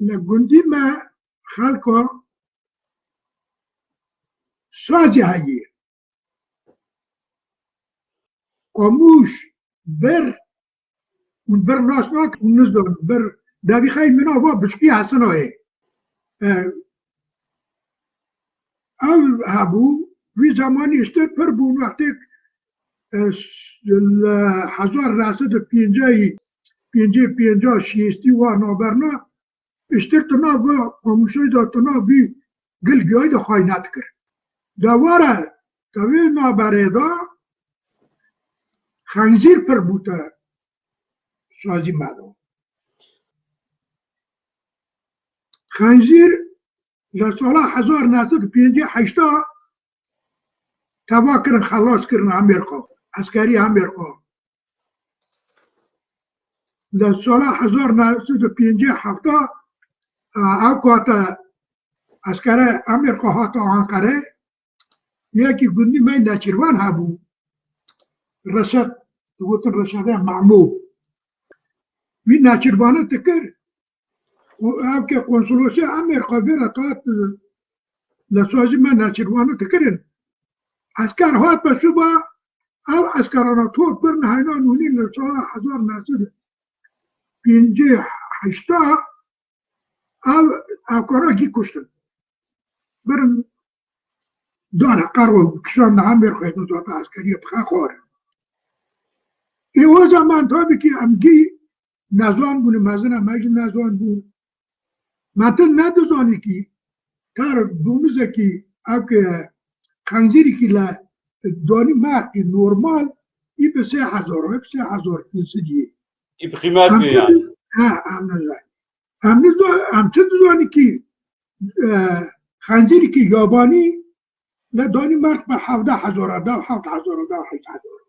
لگندی ما خلقا سازی هایی قاموش بر اون بر ناسناک اون نزدن بر دابی خیلی من آوا بشکی حسن هایی او هبو وی زمانی اشتد پر بون وقتی هزار راسد پینجا شیستی و نابرنا اشتد تنا و قاموشای دا تنا بی گلگیای دا خواهی نت کرد دواره طویل نابره دا خنزیر پر بوده سازی مردم خنزیر لساله 1958 تبا کرن خلاص کرن امریکا عسکری امریکا لساله 1957 اوقات عسکری امریکا هاتا آنکره یکی گندی من نچیروان هبو رشد دوتن رشده معمول وی نچیروانه تکر او که قنصلوسی امریکا بیره تاعت لسازی من نچیروانه تکرن عسكر هات بشوبا او عسكرنا توب برن هينا نونين لسالة 1958 او كراكي كشتن برن دانا قروا كشان عمير خيطو دوتا عسكرية بخا خور ايو زمان تابكي امجي نازوان بوني مازنا ماجي نازوان بون ماتن ندوزاني كي تار دومزكي او که خنزیری که دانی مرقی نورمال ای به 3000 و 3500 ای بقیمتی یعنی ها همچه دانی که خنزیری که یابانی دانی مرق به 17000 و 7000 و 8000